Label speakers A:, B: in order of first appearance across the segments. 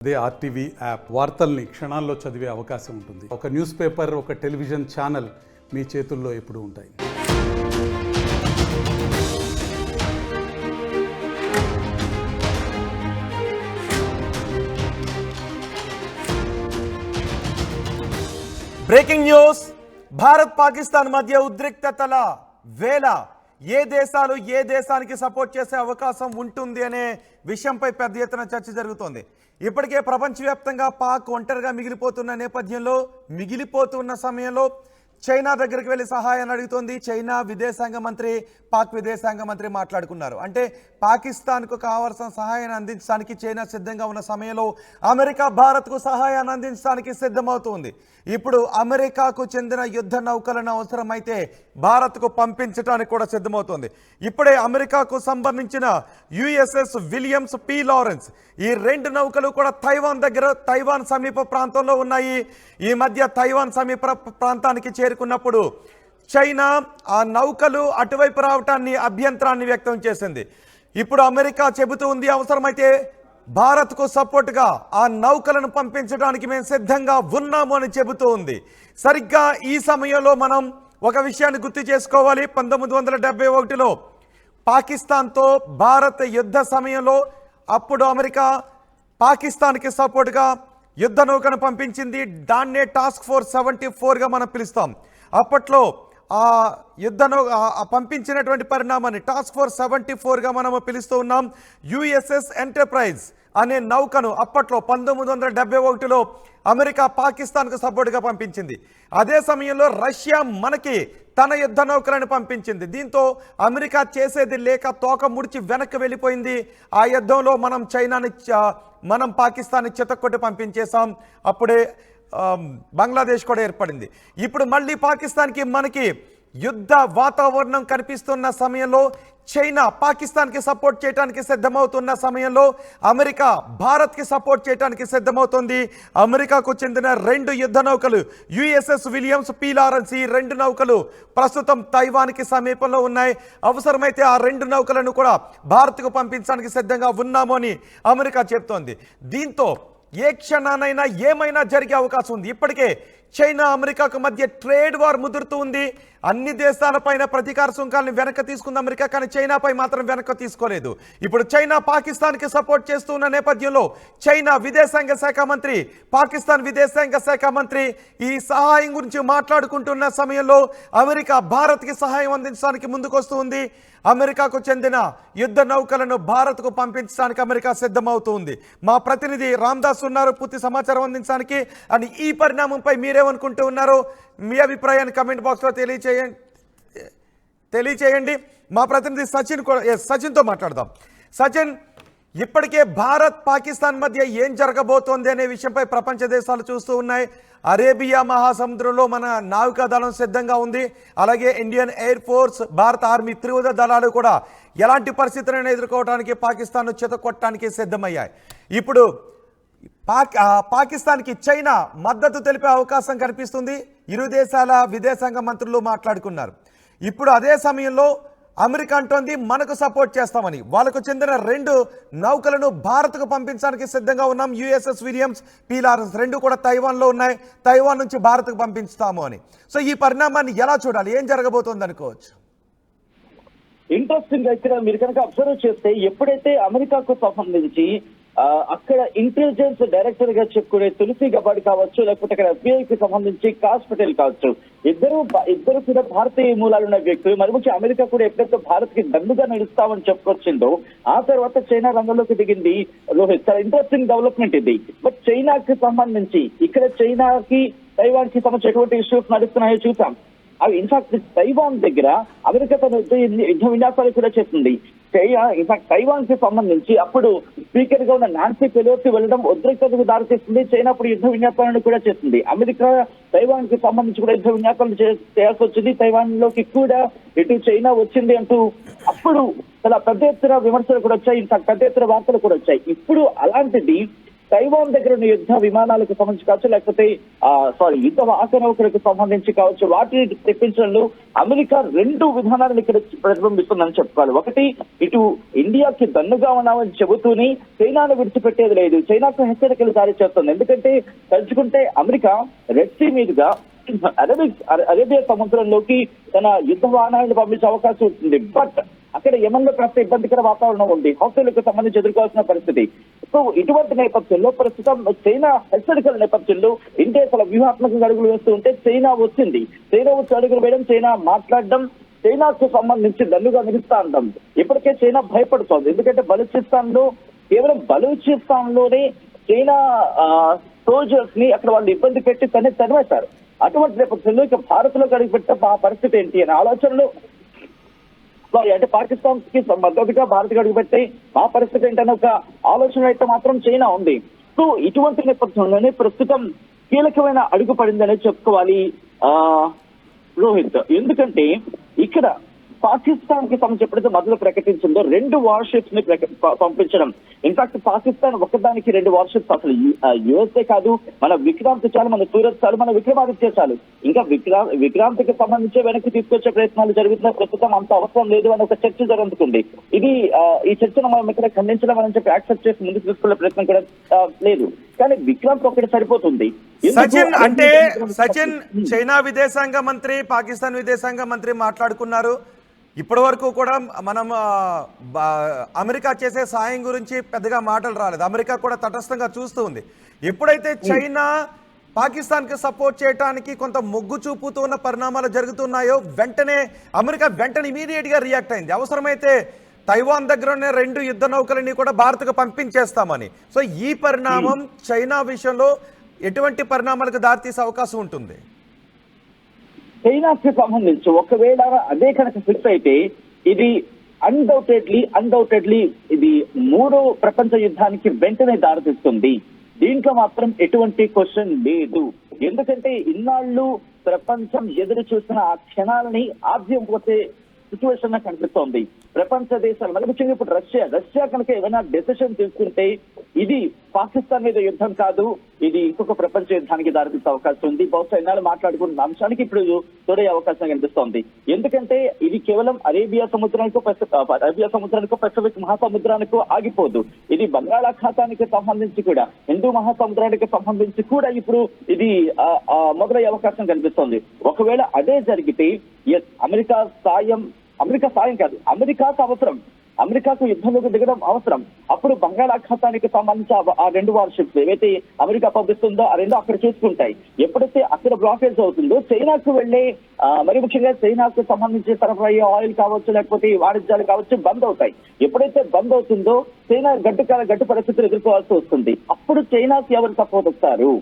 A: అదే RTV app వార్తల్ని క్షణాల్లో చదివే అవకాశం ఉంటుంది. ఒక న్యూస్ పేపర్, ఒక టెలివిజన్ ఛానల్ మీ చేతుల్లో ఎప్పుడూ ఉంటాయి.
B: Breaking news. భారత్ పాకిస్తాన్ మధ్య ఉద్రిక్తతల వేళ ఏ దేశాలు ఏ దేశానికి సపోర్ట్ చేసే అవకాశం ఉంటుంది అనే విషయంపై పెద్ద ఎత్తున చర్చ జరుగుతోంది. ఇప్పటికే ప్రపంచవ్యాప్తంగా పాక్ ఒంటరిగా మిగిలిపోతున్న సమయంలో చైనా దగ్గరికి వెళ్ళి సహాయాన్ని అడుగుతోంది. చైనా విదేశాంగ మంత్రి, పాక్ విదేశాంగ మంత్రి మాట్లాడుకున్నారు. అంటే పాకిస్తాన్కు కావాల్సిన సహాయాన్ని అందించడానికి చైనా సిద్ధంగా ఉన్న సమయంలో అమెరికా భారత్కు సహాయాన్ని అందించడానికి సిద్ధమవుతుంది. ఇప్పుడు అమెరికాకు చెందిన యుద్ధ నౌకలను అవసరమైతే భారత్కు పంపించడానికి కూడా సిద్ధమవుతోంది. ఇప్పుడే అమెరికాకు సంబంధించిన యుఎస్ఎస్ విలియమ్స్ పి లారెన్స్, ఈ రెండు నౌకలు కూడా తైవాన్ సమీప ప్రాంతంలో ఉన్నాయి. ఈ మధ్య తైవాన్ సమీప ప్రాంతానికి చేరుకున్నప్పుడు చైనా ఆ నౌకలు అటువైపు రావటాన్ని అభ్యంతరాన్ని వ్యక్తం చేసింది. ఇప్పుడు అమెరికా చెబుతూ ఉంది, అవసరమైతే భారత్కు సపోర్ట్గా ఆ నౌకలను పంపించడానికి మేము సిద్ధంగా ఉన్నాము అని చెబుతూ ఉంది. సరిగ్గా ఈ సమయంలో మనం ఒక విషయాన్ని గుర్తు చేసుకోవాలి. 1971లో పాకిస్తాన్తో భారత్ యుద్ధ సమయంలో అప్పుడు అమెరికా పాకిస్తాన్కి సపోర్ట్గా యుద్ధ నౌకను పంపించింది. దాన్నే టాస్క్ ఫోర్స్ 74గా మనం పిలుస్తాం. అప్పట్లో ఆ యుద్ధ పంపించినటువంటి పరిణామాన్ని టాస్క్ ఫోర్స్ 74గా మనము పిలుస్తూ ఉన్నాం. యుఎస్ఎస్ ఎంటర్ప్రైజ్ అనే నౌకను అప్పట్లో 1971లో అమెరికా పాకిస్తాన్కు సపోర్ట్గా పంపించింది. అదే సమయంలో రష్యా మనకి తన యుద్ధ నౌకలను పంపించింది. దీంతో అమెరికా చేసేది లేక తోక ముడిచి వెనక్కి వెళ్ళిపోయింది. ఆ యుద్ధంలో మనం పాకిస్తాన్ని చితక్కొట్టి పంపించేశాం. అప్పుడే బంగ్లాదేశ్ కూడా ఏర్పడింది. ఇప్పుడు మళ్ళీ పాకిస్తాన్కి మనకి యుద్ధ వాతావరణం కనిపిస్తున్న సమయంలో చైనా పాకిస్తాన్కి సపోర్ట్ చేయడానికి సిద్ధమవుతున్న సమయంలో అమెరికా భారత్కి సపోర్ట్ చేయడానికి సిద్ధమవుతుంది. అమెరికాకు చెందిన రెండు యుద్ధ నౌకలు యుఎస్ఎస్ విలియమ్స్ పి లారెన్స్, ఈ రెండు నౌకలు ప్రస్తుతం తైవాన్కి సమీపంలో ఉన్నాయి. అవసరమైతే ఆ రెండు నౌకలను కూడా భారత్కు పంపించడానికి సిద్ధంగా ఉన్నాము అని అమెరికా చెప్తోంది. దీంతో ఏ క్షణానైనా ఏమైనా జరిగే అవకాశం ఉంది. ఇప్పటికే చైనా అమెరికాకు మధ్య ట్రేడ్ వార్ ముదురుతూ ఉంది. అన్ని దేశాలపైన ప్రతీకార సుంకాలను వెనక్కి తీసుకుంది అమెరికా, కానీ చైనాపై మాత్రం వెనక్కి తీసుకోలేదు. ఇప్పుడు చైనా పాకిస్తాన్కి సపోర్ట్ చేస్తున్న నేపథ్యంలో చైనా విదేశాంగ శాఖ మంత్రి, పాకిస్తాన్ విదేశాంగ శాఖ మంత్రి ఈ సహాయం గురించి మాట్లాడుకుంటున్న సమయంలో అమెరికా భారత్కి సహాయం అందించడానికి ముందుకొస్తుంది. అమెరికాకు చెందిన యుద్ధ నౌకలను భారత్కు పంపించడానికి అమెరికా సిద్ధమవుతుంది. మా ప్రతినిధి రామ్దాస్ ఉన్నారు పూర్తి సమాచారం అందించడానికి. అని ఈ పరిణామంపై మీరేమనుకుంటూ ఉన్నారో మీ అభిప్రాయాన్ని కమెంట్ బాక్స్లో తెలియచేయండి. మా ప్రతినిధి సచిన్తో మాట్లాడదాం. సచిన్, ఇప్పటికే భారత్ పాకిస్తాన్ మధ్య ఏం జరగబోతోంది అనే విషయంపై ప్రపంచ దేశాలు చూస్తూ ఉన్నాయి. అరేబియా మహాసముద్రంలో మన నావికాదళం సిద్ధంగా ఉంది. అలాగే ఇండియన్ ఎయిర్ ఫోర్స్, భారత ఆర్మీ త్రివిధ దళాలు కూడా ఎలాంటి పరిస్థితులను ఎదుర్కోవడానికి పాకిస్తాన్ను చితకొట్టడానికి సిద్ధమయ్యాయి. ఇప్పుడు పాకిస్తాన్కి చైనా మద్దతు తెలిపే అవకాశం కనిపిస్తుంది. ఇరు దేశాల విదేశాంగ మంత్రులు మాట్లాడుకున్నారు. ఇప్పుడు అదే సమయంలో అమెరికా అంటోంది మనకు సపోర్ట్ చేస్తామని. వాళ్ళకు చెందిన రెండు నౌకలను భారత్కు పంపించడానికి సిద్ధంగా ఉన్నాం. యుఎస్ఎస్ విలియమ్స్ పి లారెన్స్ రెండు కూడా తైవాన్లో ఉన్నాయి. తైవాన్ నుంచి భారత్కు పంపిస్తాము అని. సో ఈ పరిణామాన్ని ఎలా చూడాలి, ఏం జరగబోతోంది అనుకోవచ్చు?
C: ఇంట్రెస్టింగ్ గా ఇక్కడ మీరు కనుక అబ్జర్వ్ చేస్తే ఎప్పుడైతే అమెరికాకు సంబంధించి అక్కడ ఇంటెలిజెన్స్ డైరెక్టర్ గా చెప్పుకునే తులసి గబాడి కావచ్చు, లేకపోతే అక్కడ ఎఫ్బిఐకి సంబంధించి కాస్ పటేల్ కావచ్చు, ఇద్దరు కూడా భారతీయ మూలాలున్న వ్యక్తులు. మరి ముఖ్య అమెరికా కూడా ఎప్పుడైతే భారత్ కి దండుగా నడుస్తామని చెప్పుకొచ్చిందో ఆ తర్వాత చైనా రంగంలోకి దిగింది. రోహిత్, చాలా ఇంట్రెస్టింగ్ డెవలప్మెంట్ ఇది. బట్ చైనాకి సంబంధించి ఇక్కడ చైనాకి తైవాన్ కి సంబంధించి ఎటువంటి ఇష్యూస్ నడుస్తున్నాయో చూసాం. అవి ఇన్ఫాక్ట్ తైవాన్ దగ్గర అమెరికా తన యుద్ధ విన్యాసాలు కూడా చేస్తుంది. ఇన్ఫాక్ట్ తైవాన్ కి సంబంధించి అప్పుడు స్పీకర్ గా ఉన్న నాన్సీ పెలోసి వెళ్ళడం ఉద్రిక్తతకు దారితీస్తుంది. చైనా అప్పుడు యుద్ధ విన్యాసాలను కూడా చేస్తుంది. అమెరికా తైవాన్ కి సంబంధించి కూడా యుద్ధ విన్యాసాలను చేయాల్సి వచ్చింది. తైవాన్ లోకి కూడా ఇటు చైనా వచ్చింది అంటూ అప్పుడు చాలా పెద్ద ఎత్తున విమర్శలు కూడా వచ్చాయి. ఇన్ఫాక్ట్ పెద్ద ఎత్తున వార్తలు కూడా వచ్చాయి. ఇప్పుడు అలాంటిది తైవాన్ దగ్గర ఉన్న యుద్ధ విమానాలకు సంబంధించి కావచ్చు, లేకపోతే యుద్ధ వాహక నౌకలకు సంబంధించి కావచ్చు, వాటిని తెప్పించడంలో అమెరికా 2 విధానాలను ఇక్కడ ప్రతిబింబిస్తుందని చెప్పుకోవాలి. ఒకటి, ఇటు ఇండియాకి దన్నుగా ఉన్నామని చెబుతూనే చైనాను విడిచిపెట్టేది లేదు, చైనాకు హెచ్చరికలు జారీ చేస్తుంది. ఎందుకంటే తలుచుకుంటే అమెరికా రెడ్ సీ మీదుగా అరేబియా సముద్రంలోకి తన యుద్ధ వాహనాలను పంపించే అవకాశం ఉంటుంది. బట్ అక్కడ యెమెన్లో కాస్త ఇబ్బందికర వాతావరణం ఉంది, హౌతీలకు సంబంధించి ఎదుర్కోవాల్సిన పరిస్థితి. సో ఇటువంటి నేపథ్యంలో ప్రస్తుతం చైనా హెచ్చరికల నేపథ్యంలో ఇండియా చాలా వ్యూహాత్మకంగా అడుగులు వేస్తూ ఉంటే చైనా వచ్చి అడుగులు వేయడం, చైనా మాట్లాడడం, చైనాకు సంబంధించి దన్నుగా నిలుస్తా అంటాం. ఇప్పటికే చైనా భయపడుతోంది. ఎందుకంటే కేవలం బలూచిస్తాన్ లోనే చైనా సోల్జర్స్ ని అక్కడ వాళ్ళు ఇబ్బంది పెట్టి తరిమేశారు. అటువంటి నేపథ్యంలో ఇక భారత్ లో అడుగుపెట్టే పరిస్థితి ఏంటి అనే ఆలోచనలు, అంటే పాకిస్తాన్ కి మద్దతుగా భారత్ అడుగుపెట్టే మా పరిస్థితి ఏంటనే ఒక ఆలోచన అయితే మాత్రం చైనా ఉంది. సో ఇటువంటి నేపథ్యంలోనే ప్రస్తుతం కీలకమైన అడుగు పడిందనే చెప్పుకోవాలి రోహిత్. ఎందుకంటే ఇక్కడ పాకిస్తాన్ కి సంబంధించి ఎప్పుడైతే మొదలు ప్రకటించిందో 2 వార్షిప్స్ ని పంపించడం. ఇన్ఫాక్ట్ పాకిస్తాన్ ఒకదానికి 2 వార్షిప్స్, అసలు యుఎస్ఏ కాదు, మన విక్రాంత్ చాలు, మన సూరత్ చాలు, మన విక్రమాదిత్య చాలు, ఇంకా విక్రాంత్కి సంబంధించి వెనక్కి తీసుకొచ్చే ప్రయత్నాలు జరుగుతున్న ప్రస్తుతం అంత అవసరం లేదు అని ఒక చర్చ జరుగుతుంది. ఈ చర్చను మనం ఇక్కడ ఖండించడం అని చెప్పి యాక్సెప్ట్ చేసి ముందుకు తీసుకునే ప్రయత్నం కూడా లేదు. కానీ విక్రాంత్ ఒకటి సరిపోతుంది.
B: సచిన్ చైనా విదేశాంగ మంత్రి, పాకిస్తాన్ విదేశాంగ మంత్రి మాట్లాడుకున్నారు. ఇప్పటి వరకు కూడా మనం అమెరికా చేసే సాయం గురించి పెద్దగా మాటలు రాలేదు. అమెరికా కూడా తటస్థంగా చూస్తూ ఉంది. ఎప్పుడైతే చైనా పాకిస్తాన్ కి సపోర్ట్ చేయడానికి కొంత మొగ్గు చూపుతున్న పరిణామాలు జరుగుతున్నాయో అమెరికా ఇమీడియట్ గా రియాక్ట్ అయింది. అవసరమైతే తైవాన్ దగ్గర ఉన్న 2 యుద్ధ నౌకలని కూడా భారత్కు పంపించేస్తామని. సో ఈ పరిణామం చైనా విషయంలో ఎటువంటి పరిణామాలకు దారితీసే అవకాశం ఉంటుంది?
C: చైనాకి సంబంధించి ఒకవేళ అదే కనుక ఫిక్స్ అయితే ఇది అన్డౌటెడ్లీ ఇది 3వ ప్రపంచ యుద్ధానికి వెంటనే దారితీస్తుంది. దీంట్లో మాత్రం ఎటువంటి క్వశ్చన్ లేదు. ఎందుకంటే ఇన్నాళ్ళు ప్రపంచం ఎదురు చూసిన ఆ క్షణాలని ఆద్యం పోతే సిచ్యువేషన్ కనిపిస్తోంది. ప్రపంచ దేశాలు మరి ముఖ్యంగా ఇప్పుడు రష్యా కనుక ఏదైనా డెసిషన్ తీసుకుంటే ఇది పాకిస్తాన్ మీద యుద్ధం కాదు, ఇది ఇంకొక ప్రపంచ యుద్ధానికి దారితీసే అవకాశం ఉంది. బహుశా ఇన్నాళ్ళు మాట్లాడుకున్న అంశానికి ఇప్పుడు తోడే అవకాశం కనిపిస్తోంది. ఎందుకంటే ఇది కేవలం అరేబియా సముద్రానికో పసిఫిక్ మహాసముద్రానికో ఆగిపోదు. ఇది బంగాళాఖాతానికి సంబంధించి కూడా, హిందూ మహాసముద్రానికి సంబంధించి కూడా ఇప్పుడు ఇది మొదలయ్యే అవకాశం కనిపిస్తోంది. ఒకవేళ అదే జరిగితే అమెరికా సాయం కాదు, అమెరికాకు అవసరం, అమెరికాకు యుద్ధంలోకి దిగడం అవసరం. అప్పుడు బంగాళాఖాతానికి సంబంధించి ఆ 2 వార్షిప్స్ ఏవైతే అమెరికా పంపిస్తుందో ఆ 2 అక్కడ చూసుకుంటాయి. ఎప్పుడైతే అక్కడ బ్లాకేజ్ అవుతుందో చైనాకు వెళ్లే మరి ముఖ్యంగా చైనాకు సంబంధించి సరఫరా అయ్యే ఆయిల్ కావచ్చు, లేకపోతే వాణిజ్యాలు కావచ్చు బంద్ అవుతాయి. ఎప్పుడైతే బంద్ అవుతుందో చైనా గడ్డు పరిస్థితులు ఎదుర్కోవాల్సి వస్తుంది. అప్పుడు చైనాకి ఎవరు సపోర్ట్ వస్తారు?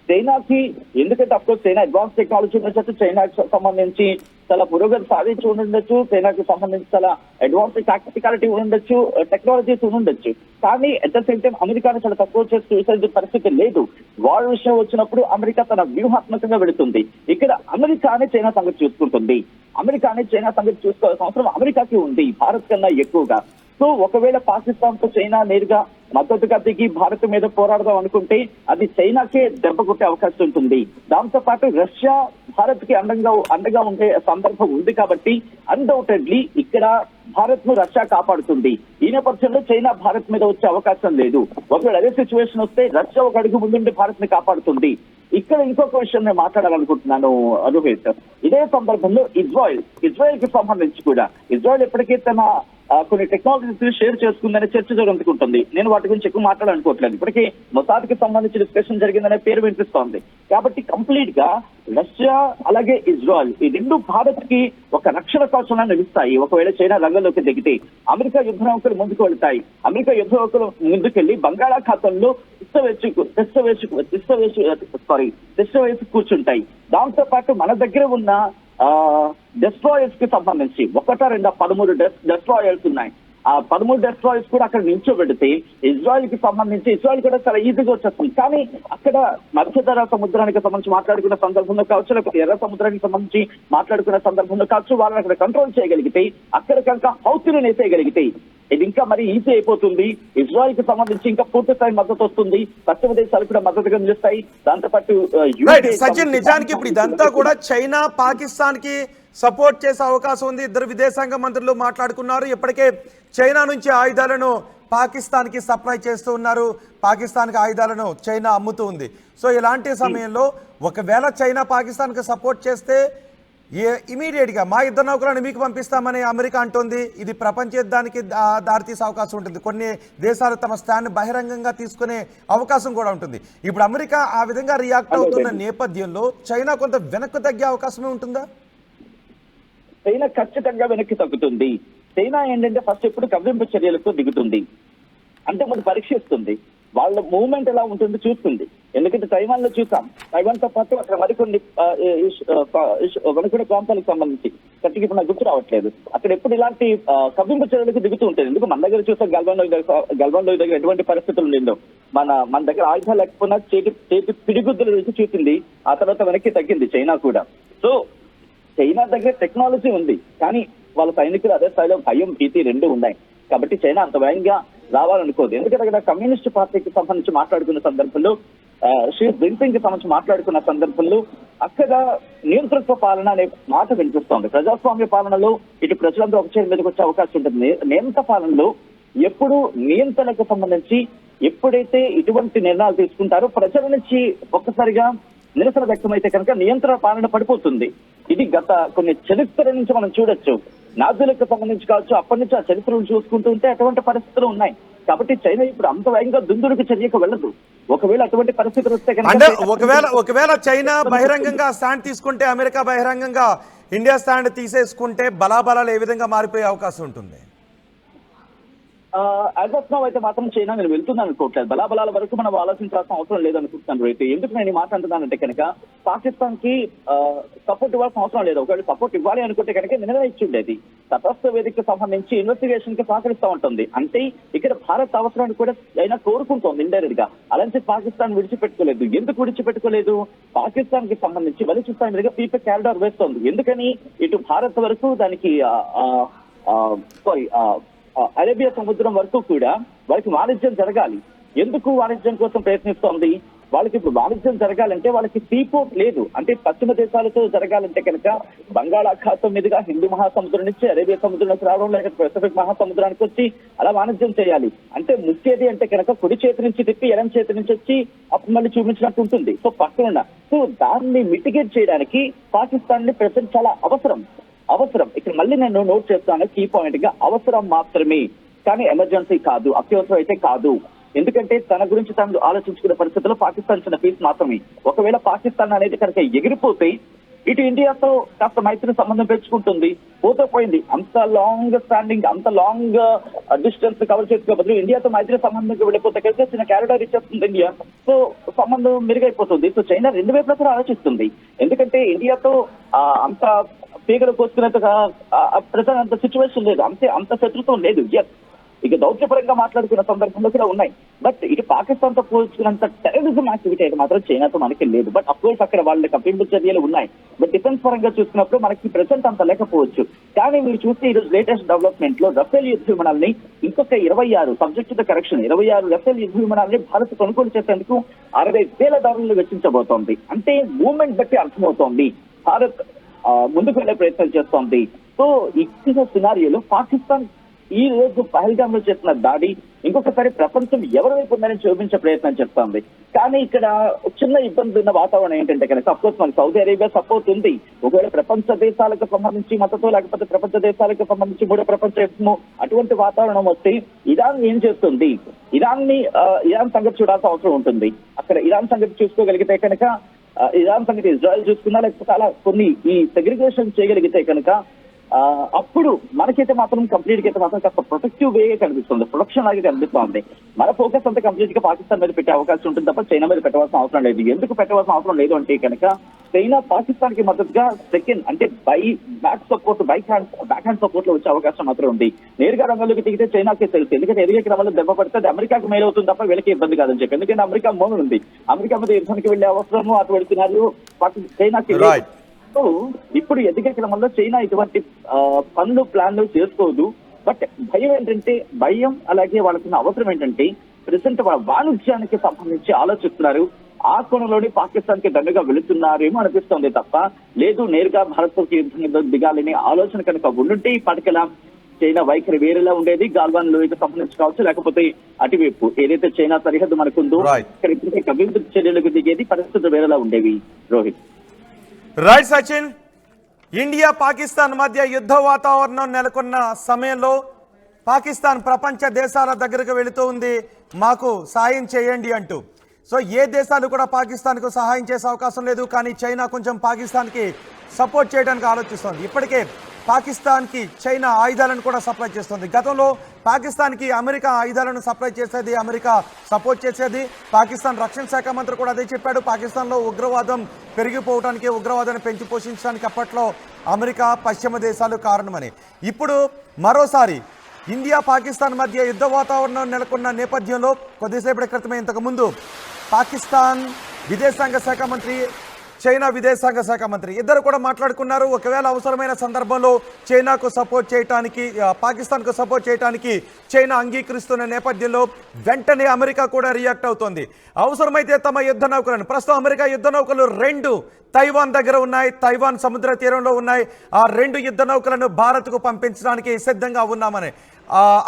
C: చైనాకి, ఎందుకంటే అఫ్కోర్స్ చైనా అడ్వాన్స్ టెక్నాలజీ ఉండొచ్చు, చైనాకి సంబంధించి చాలా పురోగతి సాధించి ఉండొచ్చు, చైనాకి సంబంధించి చాలా అడ్వాన్స్ టాక్టికాలిటీ ఉండొచ్చు, టెక్నాలజీస్ ఉండొచ్చు. కానీ అట్ ద సేమ్ టైం అమెరికాని చాలా తక్కువ చేసి చూసే పరిస్థితి లేదు. వార్ విషయం వచ్చినప్పుడు అమెరికా తన వ్యూహాత్మకంగా వెళుతుంది. ఇక్కడ అమెరికానే చైనా సంగతి చూసుకుంటుంది. అమెరికానే చైనా సంగతి చూసుకోవాల్సిన అవసరం అమెరికాకి ఉంది, భారత్ కన్నా ఎక్కువగా. సో ఒకవేళ పాకిస్తాన్ తో చైనా నేరుగా మద్దతుగా దిగి భారత్ మీద పోరాడదాం అనుకుంటే అది చైనాకే దెబ్బ కొట్టే అవకాశం ఉంటుంది. దాంతో పాటు రష్యా భారత్ కి అండగా ఉండే సందర్భం ఉంది. కాబట్టి అన్డౌటెడ్లీ ఇక్కడ భారత్ ను రష్యా కాపాడుతుంది. ఈ నేపథ్యంలో చైనా భారత్ మీద వచ్చే అవకాశం లేదు. ఒకవేళ అదే సిచ్యువేషన్ వస్తే రష్యా ఒక అడుగు ముందుండి భారత్ ని కాపాడుతుంది. ఇక్కడ ఇంకొక విషయం నేను మాట్లాడాలనుకుంటున్నాను రోహిత్. ఇదే సందర్భంలో ఇజ్రాయెల్ కి సంబంధించి కూడా ఇజ్రాయెల్ ఎప్పటికీ తన కొన్ని టెక్నాలజీస్ షేర్ చేసుకుందనే చర్చ జరుగుతుంటుంది. నేను వాటి గురించి ఎక్కువ మాట్లాడాలనుకోవట్లేదు. ఇప్పటికీ మొసాద్కి సంబంధించి డిస్కషన్ జరిగిందనే పేరు వినిపిస్తోంది. కాబట్టి కంప్లీట్ గా రష్యా అలాగే ఇజ్రాయెల్ ఈ 2 భారత్ కి ఒక రక్షణ కవచంగా నిలుస్తాయి. ఒకవేళ చైనా రంగంలోకి దిగితే అమెరికా యుద్ధ నౌకలు ముందుకు వెళ్తాయి. అమెరికా యుద్ధ నౌకలు ముందుకెళ్లి బంగాళాఖాతంలో వేసి కూర్చుంటాయి. దాంతో పాటు మన దగ్గర ఉన్న డెస్ట్రాయర్స్ కి సంబంధించి 1, 2, 13 డెస్ట్రాయర్స్ ఉన్నాయి. ఆ 13 డెస్ట్రాయర్స్ కూడా అక్కడ నిల్చోబెడితే ఇజ్రాయెల్ కి సంబంధించి ఇజ్రాయెల్ కూడా చాలా ఈజీగా వచ్చేస్తుంది. కానీ అక్కడ మధ్యధరా సముద్రానికి సంబంధించి మాట్లాడుకున్న సందర్భంలో కావచ్చు, లేకపోతే ఎర్ర సముద్రానికి సంబంధించి మాట్లాడుకున్న సందర్భంలో కావచ్చు, వాళ్ళని అక్కడ కంట్రోల్ చేయగలిగితే, అక్కడ కనుక హౌతీలను వేసేయగలిగితే ఇది ఇంకా మరి ఈజీ అయిపోతుంది. ఇజ్రాయెల్ కి సంబంధించి ఇంకా పూర్తి స్థాయి మద్దతు వస్తుంది. పశ్చిమ దేశాలు కూడా మద్దతుగా నిలుస్తాయి. దాంతోపాటు
B: సచిన్, నిజానికి ఇప్పుడు ఇదంతా కూడా చైనా పాకిస్తాన్ కి సపోర్ట్ చేసే అవకాశం ఉంది. ఇద్దరు విదేశాంగ మంత్రులు మాట్లాడుకున్నారు. ఇప్పటికే చైనా నుంచి ఆయుధాలను పాకిస్తాన్ కి సప్లై చేస్తూ ఉన్నారు. పాకిస్తాన్ కి ఆయుధాలను చైనా అమ్ముతూ ఉంది. సో ఇలాంటి సమయంలో ఒకవేళ చైనా పాకిస్తాన్ కి సపోర్ట్ చేస్తే ఇమీడియట్ గా మా ఇద్దరు నౌకలను మీకు పంపిస్తామని అమెరికా అంటోంది. ఇది ప్రపంచ యుద్ధానికి దారితీసే అవకాశం ఉంటుంది. కొన్ని దేశాలు తమ స్టాండ్ బహిరంగంగా తీసుకునే అవకాశం కూడా ఉంటుంది. ఇప్పుడు అమెరికా ఆ విధంగా రియాక్ట్ అవుతున్న నేపథ్యంలో చైనా కొంత వెనక్కు తగ్గే అవకాశమే ఉంటుందా?
C: చైనా ఖచ్చితంగా వెనక్కి తగ్గుతుంది. చైనా ఏంటంటే ఫస్ట్ ఎప్పుడు కవ్వింపు చర్యలకు దిగుతుంది, అంటే ముందు పరీక్షిస్తుంది. వాళ్ళ మూవ్మెంట్ ఎలా ఉంటుందో చూస్తుంది. ఎందుకంటే తైవాన్ లో చూసాం, తైవాన్ తో పాటు అక్కడ మరికొన్ని ప్రాంతాలకు సంబంధించి కట్టికి ఇప్పుడు నాకు గుర్తు రావట్లేదు, అక్కడ ఎప్పుడు ఇలాంటి కవ్వింపు చర్యలకు దిగుతూ ఉంటుంది. ఎందుకు మన దగ్గర చూసాం గల్వాన్ లోయ దగ్గర ఎటువంటి పరిస్థితులు ఉండిందో, మన దగ్గర ఆయుధాలు లేకపోయినా చేతి పిడిగుద్దులు నుంచి చూసింది. ఆ తర్వాత వెనక్కి తగ్గింది చైనా కూడా. సో చైనా దగ్గర టెక్నాలజీ ఉంది, కానీ వాళ్ళ సైనికులు అదే స్థాయిలో భయం, భీతి రెండు ఉన్నాయి. కాబట్టి చైనా అంత వేగంగా రావాలనుకోదు. ఎందుకంటే అక్కడ కమ్యూనిస్ట్ పార్టీకి సంబంధించి మాట్లాడుకున్న సందర్భంలో, షీ జిన్పింగ్ కి సంబంధించి మాట్లాడుకున్న సందర్భంలో అక్కడ నియంతృత్వ పాలన అనే మాట వినిపిస్తోంది. ప్రజాస్వామ్య పాలనలో ఇటు ప్రజలందరూ ఒక చేతి మీదకి వచ్చే అవకాశం ఉంటుంది. నియంత్ర పాలనలో ఎప్పుడు నియంత్రణకు సంబంధించి ఎప్పుడైతే ఇటువంటి నిర్ణయాలు తీసుకుంటారో ప్రజల నుంచి ఒక్కసారిగా నిరసన వ్యక్తమైతే కనుక నియంత్రణ పాలన పడిపోతుంది. ఇది గత కొన్ని చరిత్ర నుంచి మనం చూడొచ్చు. నాజీలకు సంబంధించి కావచ్చు, అప్పటి నుంచి ఆ చరిత్రను చూసుకుంటూ ఉంటే అటువంటి పరిస్థితులు ఉన్నాయి. కాబట్టి చైనా ఇప్పుడు అంత వేగంగా దుందుడుకు చర్యకు వెళ్ళదు. ఒకవేళ అటువంటి పరిస్థితులు వస్తే
B: కనుక ఒకవేళ చైనా బహిరంగంగా స్టాండ్ తీసుకుంటే, అమెరికా బహిరంగంగా ఇండియా స్టాండ్ తీసేసుకుంటే బలాబలాలు ఏ విధంగా మారిపోయే అవకాశం ఉంటుంది?
C: యాజ్ ఆఫ్ నౌ అయితే మాత్రం చైనా నేను వెళ్తున్నాను అనుకోవట్లేదు. బలాబలాల వరకు మనం ఆలోచించాల్సిన అవసరం లేదనుకుంటున్నాను. అయితే ఎందుకు నేను ఈ మాట అంటున్నానంటే కనుక పాకిస్తాన్ కి సపోర్ట్ ఇవ్వాల్సిన అవసరం లేదు. ఒకవేళ సపోర్ట్ ఇవ్వాలి అనుకుంటే కనుక నిర్ణయం ఇచ్చి ఉండేది. తటస్థ వేదికకు సంబంధించి ఇన్వెస్టిగేషన్ కి సహకరిస్తూ ఉంటుంది. అంటే ఇక్కడ భారత్ అవసరాన్ని కూడా అయినా కోరుకుంటోంది ఇండైరెక్ట్ గా. అలాంటి పాకిస్తాన్ విడిచిపెట్టుకోలేదు. ఎందుకు విడిచిపెట్టుకోలేదు? పాకిస్తాన్ కి సంబంధించి బలిచిస్తాన్ మీదుగా పీపీ క్యారిడార్ వేస్తోంది. ఎందుకని ఇటు భారత్ వరకు దానికి అరేబియా సముద్రం వరకు కూడా వాళ్ళకి వాణిజ్యం జరగాలి. ఎందుకు వాణిజ్యం కోసం ప్రయత్నిస్తోంది? వాళ్ళకి ఇప్పుడు వాణిజ్యం జరగాలంటే వాళ్ళకి సీపోర్ట్ లేదు. అంటే పశ్చిమ దేశాలతో జరగాలంటే కనుక బంగాళాఖాతం మీదుగా హిందూ మహాసముద్రం నుంచి అరేబియా సముద్రంలోకి రావడం, లేక పెసిఫిక్ మహాసముద్రానికి వచ్చి అలా వాణిజ్యం చేయాలి. అంటే ముఖ్యది అంటే కనుక కుడి చేతి నుంచి తిప్పి ఎడం చేతి నుంచి వచ్చి అప్పుడు మళ్ళీ చూపించినట్టు ఉంటుంది. సో పక్కన సో దాన్ని మిటిగేట్ చేయడానికి పాకిస్తాన్ ని ప్రెసెంట్ చాలా అవసరం. ఇక్కడ మళ్ళీ నేను నోట్ చేస్తాను కీ పాయింట్ గా, అవసరం మాత్రమే, కానీ ఎమర్జెన్సీ కాదు, అత్యవసరం అయితే కాదు. ఎందుకంటే తన గురించి తను ఆలోచించుకునే పరిస్థితుల్లో పాకిస్తాన్ చిన్న పీస్ మాత్రమే. ఒకవేళ పాకిస్తాన్ అనేది కనుక ఎగిరిపోతే ఇటు ఇండియాతో కాస్త మైత్రి సంబంధం పెంచుకుంటుంది. పోయింది అంత లాంగ్ స్టాండింగ్, అంత లాంగ్ డిస్టెన్స్ కవర్ చేసుకో బదులు ఇండియాతో మైత్రి సంబంధంకి వెళ్ళిపోతే కనుక చిన్న క్యారిడార్ ఇచ్చేస్తుంది ఇండియా. సో సంబంధం మెరుగైపోతుంది. సో చైనా రెండు వైపులా కూడా ఆలోచిస్తుంది. ఎందుకంటే ఇండియాతో అంత పీగలు కోసుకునేంతగా ప్రజెంట్ అంత సిచ్యువేషన్ లేదు, అంత శత్రుత్వం లేదు. ఇక దౌత్యపరంగా మాట్లాడుకున్న సందర్భంలో కూడా ఉన్నాయి. బట్ ఇటు పాకిస్తాన్ తో పోల్చుకున్నంత టెర్రరిజం యాక్టివిటీ అయితే మాత్రం చైనాతో మనకి లేదు. బట్ అఫ్ కోర్స్ అక్కడ వాళ్ళ కప్పింపు చర్యలు ఉన్నాయి. బట్ డిఫెన్స్ పరంగా చూసుకున్నప్పుడు మనకి ప్రెసెంట్ అంత లేకపోవచ్చు. కానీ మీరు చూస్తే ఈ రోజు లేటెస్ట్ డెవలప్మెంట్ లో రఫేల్ యుద్ధ విమానాలని ఇంకొక 26 సబ్జెక్ట్ టు కరెక్షన్ 26 రఫేల్ యుద్ధ విమానాలని భారత్ కొనుగోలు చేసేందుకు $60,000 వెచ్చించబోతోంది. అంటే మూవ్మెంట్ బట్టి అర్థమవుతోంది భారత్ ముందుకు వెళ్లే ప్రయత్నం చేస్తోంది. సో ఇచ్చిన సినారియోలో పాకిస్తాన్ ఈ రోజు పహల్గామ్ లో చేసిన దాడి ఇంకొకసారి ప్రపంచం ఎవరి వైపు ఉందని చూపించే ప్రయత్నం చేస్తోంది. కానీ ఇక్కడ చిన్న ఇబ్బంది ఉన్న వాతావరణం ఏంటంటే కనుక అఫ్కోర్స్ మనకి సౌదీ అరేబియా సపోర్ట్ ఉంది. ఒకవేళ ప్రపంచ దేశాలకు సంబంధించి మద్దతు, లేకపోతే ప్రపంచ దేశాలకు సంబంధించి మూడో ప్రపంచ యుద్ధము అటువంటి వాతావరణం వస్తే ఇరాన్ ఏం చేస్తుంది? ఇరాన్ సంగతి చూడాల్సిన అవసరం ఉంటుంది. అక్కడ ఇరాన్ సంగతి చూసుకోగలిగితే కనుక, ఇరాన్ సంగతి ఇజ్రాయెల్ చూసుకున్నా, లేకపోతే అలా కొన్ని ఈ సెగ్రిగేషన్ చేయగలిగితే కనుక అప్పుడు మనకైతే మాత్రం కంప్లీట్ గా అయితే మాత్రం కాస్త ప్రొటెక్టివ్ వే కనిపిస్తుంది, ప్రొటెక్షన్ లాగా కనిపిస్తుంది. మన ఫోకస్ అంతా కంప్లీట్ గా పాకిస్తాన్ మీద పెట్టే అవకాశం ఉంటుంది తప్ప చైనా మీద పెట్టవలసిన అవసరం లేదు. ఎందుకు పెట్టవలసిన అవసరం లేదు అంటే కనుక చైనా పాకిస్తాన్ కి మద్దతుగా సెకండ్ అంటే బ్యాక్ హ్యాండ్ సపోర్ట్ లో వచ్చే అవకాశం మాత్రం ఉంది. నేరుగా రంగంలోకి దిగితే చైనాకి తెలుసు, ఎందుకంటే ఎదిగే క్రమంలో దెబ్బ పడితే అది అమెరికాకు మేలు అవుతుంది తప్ప వీళ్ళకి ఇబ్బంది కాదని చెప్పి. ఎందుకంటే అమెరికా మౌనం ఉంది, అమెరికా మీద యుద్ధానికి వెళ్లే అవసరము అటువంటి సినారియో చైనాకి లేదు. సో ఇప్పుడు ఎదిగే క్రమంలో చైనా ఇటువంటి ప్లాన్లు చేసుకోదు. బట్ భయం ఏంటంటే అలాగే వాళ్ళకున్న అవసరం ఏంటంటే ప్రెసెంట్ వాణిజ్యానికి సంబంధించి ఆలోచిస్తున్నారు. ఆ కోణంలోని పాకిస్తాన్ కి దండగా వెళుతున్నారేమో అనిపిస్తోంది తప్ప లేదు నేరుగా భారత్ తో యుద్ధం దిగాలని ఆలోచన కనుక ఉండుంటే ఇప్పటికెలా చైనా వైఖరి వేరేలా ఉండేది. గాల్వాన్ లోయకు సంబంధించి కావచ్చు, లేకపోతే అటువైపు ఏదైతే చైనా సరిహద్దు మనకుందో ఇక్కడ ఇప్పటికే కవ్వింపు చర్యలకు దిగేది, పరిస్థితులు వేరేలా ఉండేవి. రోహిత్.
B: రైట్ సచిన్, ఇండియా పాకిస్తాన్ మధ్య యుద్ధ వాతావరణం నెలకొన్న సమయంలో పాకిస్తాన్ ప్రపంచ దేశాల దగ్గరకు వెళుతూ ఉంది, మాకు సాయం చేయండి అంటూ. సో ఏ దేశాలు కూడా పాకిస్తాన్కు సహాయం చేసే అవకాశం లేదు, కానీ చైనా కొంచెం పాకిస్తాన్కి సపోర్ట్ చేయడానికి ఆలోచిస్తోంది. ఇప్పటికే పాకిస్తాన్కి చైనా ఆయుధాలను కూడా సప్లై చేస్తుంది. గతంలో పాకిస్తాన్కి అమెరికా ఆయుధాలను సప్లై చేసేది, అమెరికా సపోర్ట్ చేసేది. పాకిస్తాన్ రక్షణ శాఖ మంత్రి కూడా అదే చెప్పాడు. పాకిస్తాన్లో ఉగ్రవాదం పెరిగిపోవడానికి, ఉగ్రవాదాన్ని పెంచి పోషించడానికి అప్పట్లో అమెరికా, పశ్చిమ దేశాలు కారణమని. ఇప్పుడు మరోసారి ఇండియా పాకిస్తాన్ మధ్య యుద్ధ వాతావరణం నెలకొన్న నేపథ్యంలో కొద్దిసేపటి క్రితమే ఇంతకుముందు పాకిస్తాన్ విదేశాంగ శాఖ మంత్రి, చైనా విదేశాంగ శాఖ మంత్రి ఇద్దరు కూడా మాట్లాడుకున్నారు. ఒకవేళ అవసరమైన సందర్భంలో చైనాకు సపోర్ట్ చేయడానికి, పాకిస్తాన్కు సపోర్ట్ చేయడానికి చైనా అంగీకరిస్తున్న నేపథ్యంలో వెంటనే అమెరికా కూడా రియాక్ట్ అవుతోంది. అవసరమైతే తమ యుద్ధ నౌకలను, ప్రస్తుతం అమెరికా యుద్ధ నౌకలు 2 తైవాన్ దగ్గర ఉన్నాయి, తైవాన్ సముద్ర తీరంలో ఉన్నాయి. ఆ 2 యుద్ధ నౌకలను భారత్కు పంపించడానికి సిద్ధంగా ఉన్నామని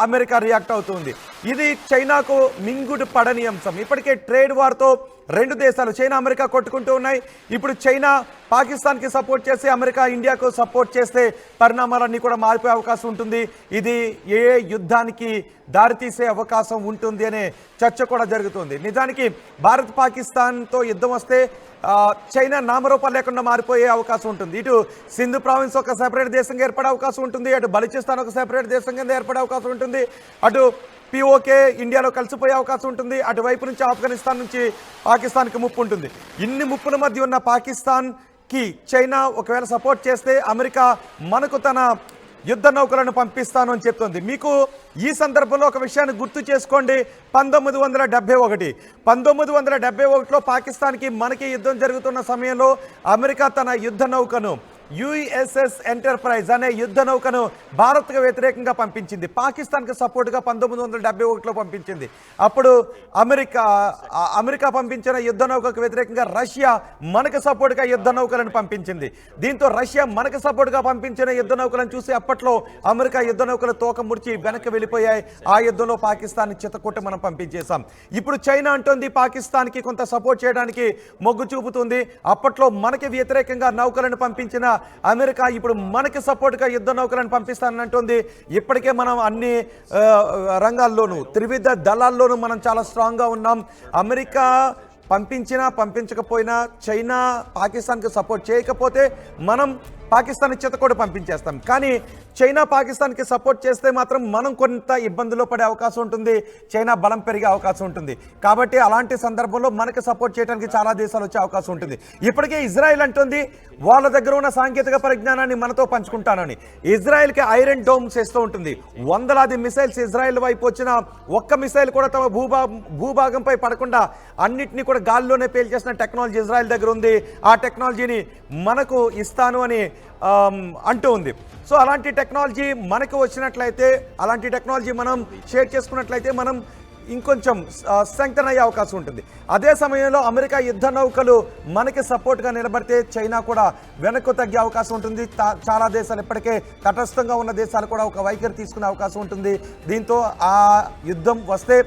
B: అమెరికా రియాక్ట్ అవుతుంది. ఇది చైనాకు మింగుడు పడని అంశం. ఇప్పటికే ట్రేడ్ వార్తో 2 దేశాలు చైనా, అమెరికా కొట్టుకుంటూ ఉన్నాయి. ఇప్పుడు చైనా పాకిస్తాన్కి సపోర్ట్ చేసి అమెరికా ఇండియాకు సపోర్ట్ చేస్తే పరిణామాలన్నీ కూడా మారిపోయే అవకాశం ఉంటుంది. ఇది ఏ యుద్ధానికి దారితీసే అవకాశం ఉంటుంది అనే చర్చ కూడా జరుగుతుంది. నిజానికి భారత్ పాకిస్తాన్తో యుద్ధం వస్తే చైనా నామరూపాలు లేకుండా మారిపోయే అవకాశం ఉంటుంది. ఇటు సింధు ప్రావిన్స్ ఒక సెపరేట్ దేశంగా ఏర్పడే అవకాశం ఉంటుంది, అటు బలూచిస్తాన్ ఒక సెపరేట్ దేశంగా ఏర్పడే అవకాశం ఉంటుంది, అటు పిఓకే ఇండియాలో కలిసిపోయే అవకాశం ఉంటుంది, అటువైపు నుంచి ఆఫ్ఘనిస్తాన్ నుంచి పాకిస్తాన్కి ముప్పు ఉంటుంది. ఇన్ని ముప్పుల మధ్య ఉన్న పాకిస్తాన్కి చైనా ఒకవేళ సపోర్ట్ చేస్తే అమెరికా మనకు తన యుద్ధ నౌకలను పంపిస్తాను అని చెప్తుంది. మీకు ఈ సందర్భంలో ఒక విషయాన్ని గుర్తు చేసుకోండి. 1971లో పాకిస్తాన్కి మనకి యుద్ధం జరుగుతున్న సమయంలో అమెరికా తన యుద్ధ నౌకను యుఎస్ఎస్ ఎంటర్ప్రైజ్ అనే యుద్ధ నౌకను భారత్కు వ్యతిరేకంగా పంపించింది. పాకిస్తాన్కి సపోర్టుగా 1971లో పంపించింది. అప్పుడు అమెరికా పంపించిన యుద్ధ నౌకకు వ్యతిరేకంగా రష్యా మనకు సపోర్టుగా యుద్ధ నౌకలను పంపించింది. దీంతో రష్యా మనకు సపోర్టుగా పంపించిన యుద్ధ నౌకలను చూసి అప్పట్లో అమెరికా యుద్ధ నౌకలు తోక ముడిచి వెనక్కి వెళ్ళిపోయాయి. ఆ యుద్ధంలో పాకిస్తాన్ని చితకొట్టి మనం పంపించేశాం. ఇప్పుడు చైనా అంటోంది పాకిస్తాన్కి కొంత సపోర్ట్ చేయడానికి మొగ్గు చూపుతుంది. అప్పట్లో మనకి వ్యతిరేకంగా నౌకలను పంపించిన అమెరికా ఇప్పుడు మనకి సపోర్ట్గా యుద్ధ నౌకలను పంపిస్తానంటుంది. ఇప్పటికే మనం అన్ని రంగాల్లోనూ, త్రివిధ దళాల్లోనూ మనం చాలా స్ట్రాంగ్గా ఉన్నాం. అమెరికా పంపించినా పంపించకపోయినా, చైనా పాకిస్తాన్కి సపోర్ట్ చేయకపోతే మనం పాకిస్తాన్ చితకోడు పంపించేస్తాం. కానీ చైనా పాకిస్తాన్కి సపోర్ట్ చేస్తే మాత్రం మనం కొంత ఇబ్బందుల్లో పడే అవకాశం ఉంటుంది, చైనా బలం పెరిగే అవకాశం ఉంటుంది. కాబట్టి అలాంటి సందర్భంలో మనకు సపోర్ట్ చేయడానికి చాలా దేశాలు వచ్చే అవకాశం ఉంటుంది. ఇప్పటికే ఇజ్రాయెల్ అంటుంది వాళ్ళ దగ్గర ఉన్న సాంకేతిక పరిజ్ఞానాన్ని మనతో పంచుకుంటానని. ఇజ్రాయెల్కి ఐరన్ డోమ్స్ వేస్తూ ఉంటుంది. వందలాది మిసైల్స్ ఇజ్రాయెల్ వైపు వచ్చిన ఒక్క మిసైల్ కూడా తమ భూభాగంపై పడకుండా అన్నిటినీ కూడా గాల్లోనే పేల్చేసిన టెక్నాలజీ ఇజ్రాయెల్ దగ్గర ఉంది. ఆ టెక్నాలజీని మనకు ఇస్తాను అని అంటూ ఉంది. సో అలాంటి టెక్నాలజీ మనకు వచ్చినట్లయితే, అలాంటి టెక్నాలజీ మనం షేర్ చేసుకున్నట్లయితే మనం ఇంకొంచెం స్ట్రెంగ్తన్ అయ్యే అవకాశం ఉంటుంది. అదే సమయంలో అమెరికా యుద్ధ నౌకలు మనకి సపోర్ట్గా నిలబడితే చైనా కూడా వెనక్కు తగ్గే అవకాశం ఉంటుంది. చాలా దేశాలు ఇప్పటికే తటస్థంగా ఉన్న దేశాలు కూడా ఒక వైఖరి తీసుకునే అవకాశం ఉంటుంది. దీంతో ఆ యుద్ధం వస్తే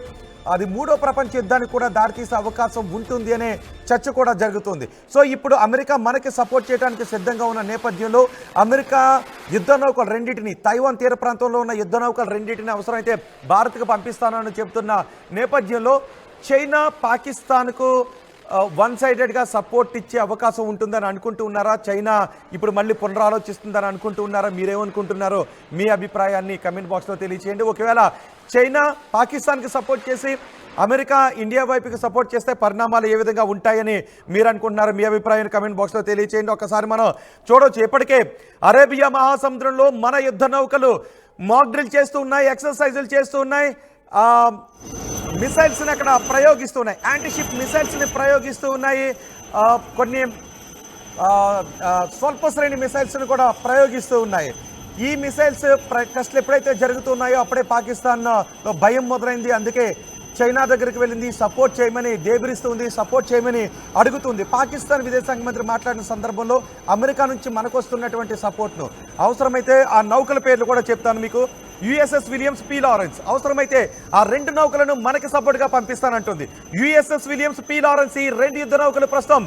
B: అది 3వ ప్రపంచ యుద్ధానికి కూడా దారితీసే అవకాశం ఉంటుంది అనే చర్చ కూడా జరుగుతుంది. సో ఇప్పుడు అమెరికా మనకి సపోర్ట్ చేయడానికి సిద్ధంగా ఉన్న నేపథ్యంలో అమెరికా యుద్ధ నౌకలు 2టిని, తైవాన్ తీర ప్రాంతంలో ఉన్న యుద్ధ నౌకలు 2టిని అవసరమైతే భారత్కు పంపిస్తానని చెబుతున్న నేపథ్యంలో చైనా పాకిస్తాన్కు వన్ సైడెడ్గా సపోర్ట్ ఇచ్చే అవకాశం ఉంటుందని అనుకుంటూ ఉన్నారా? చైనా ఇప్పుడు మళ్ళీ పునరాలోచిస్తుందని అనుకుంటూ ఉన్నారా? మీరేమనుకుంటున్నారో మీ అభిప్రాయాన్ని కమెంట్ బాక్స్లో తెలియచేయండి. ఒకవేళ చైనా పాకిస్తాన్కి సపోర్ట్ చేసి అమెరికా ఇండియా వైపుకి సపోర్ట్ చేస్తే పరిణామాలు ఏ విధంగా ఉంటాయని మీరు అనుకుంటున్నారు? మీ అభిప్రాయాన్ని కమెంట్ బాక్స్లో తెలియచేయండి. ఒకసారి మనం చూడవచ్చు, ఇప్పటికే అరేబియా మహాసముద్రంలో మన యుద్ధ నౌకలు మాక్ డ్రిల్ చేస్తూ ఉన్నాయి, ఎక్సర్సైజులు చేస్తూ ఉన్నాయి, మిసైల్స్ని అక్కడ ప్రయోగిస్తున్నాయి, యాంటీ షిప్ మిసైల్స్ని ప్రయోగిస్తూ ఉన్నాయి, కొన్ని స్వల్ప శ్రేణి మిసైల్స్ని కూడా ప్రయోగిస్తూ ఉన్నాయి. ఈ మిసైల్స్ టెస్ట్లు ఎప్పుడైతే జరుగుతున్నాయో అప్పుడే పాకిస్తాన్లో భయం మొదలైంది. అందుకే చైనా దగ్గరికి వెళ్ళింది, సపోర్ట్ చేయమని దేబిరిస్తుంది, సపోర్ట్ చేయమని అడుగుతుంది. పాకిస్తాన్ విదేశాంగ మంత్రి మాట్లాడిన సందర్భంలో అమెరికా నుంచి మనకు వస్తున్నటువంటి సపోర్ట్ను, అవసరమైతే ఆ నౌకల పేర్లు కూడా చెప్తాను మీకు. యుఎస్ఎస్ విలియమ్స్, పి లారెన్స్, అవసరమైతే ఆ 2 నౌకలను మనకి సపోర్ట్గా పంపిస్తానంటుంది. యుఎస్ఎస్ విలియమ్స్, పి లారెన్స్, ఈ 2 యుద్ధ నౌకలు ప్రస్తుతం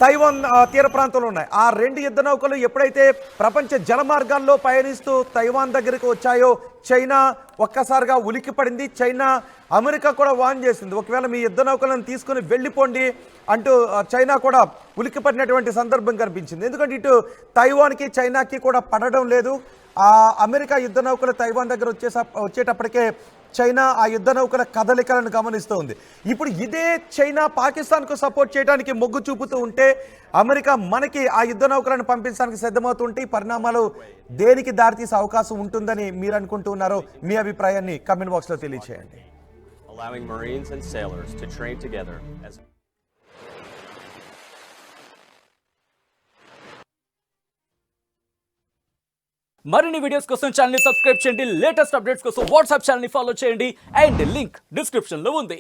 B: తైవాన్ తీర ప్రాంతంలో ఉన్నాయి. ఆ 2 యుద్ధ నౌకలు ఎప్పుడైతే ప్రపంచ జల మార్గాల్లో పయనిస్తూ తైవాన్ దగ్గరికి వచ్చాయో చైనా ఒక్కసారిగా ఉలిక్కిపడింది. చైనా అమెరికా కూడా వార్న్ చేసింది, ఒకవేళ మీ యుద్ధ నౌకలను తీసుకుని వెళ్ళిపోండి అంటూ చైనా కూడా ఉలిక్కిపడినటువంటి సందర్భం కనిపించింది. ఎందుకంటే ఇటు తైవాన్కి చైనాకి కూడా పడడం లేదు. ఆ అమెరికా యుద్ధ నౌకలు తైవాన్ దగ్గర వచ్చేటప్పటికే చైనా ఆ యుద్ధ నౌకల కదలికలను గమనిస్తూ ఉంది. ఇప్పుడు ఇదే చైనా పాకిస్తాన్కు సపోర్ట్ చేయడానికి మొగ్గు చూపుతూ ఉంటే అమెరికా మనకి ఆ యుద్ధ నౌకలను పంపించడానికి సిద్ధమవుతుంటే ఈ పరిణామాలు దేనికి దారితీసే అవకాశం ఉంటుందని మీరు అనుకుంటున్నారో మీ అభిప్రాయాన్ని కమెంట్ బాక్స్లో తెలియచేయండి.
D: Allowing Marines and sailors to train together as
E: మరిన్ని వీడియోస్ కోసం ఛానల్ ని సబ్స్క్రైబ్ చేయండి, లేటెస్ట్ అప్డేట్స్ కోసం వాట్సాప్ ఛానల్ ని ఫాలో చేయండి అండ్ లింక్ డిస్క్రిప్షన్ లో ఉంది.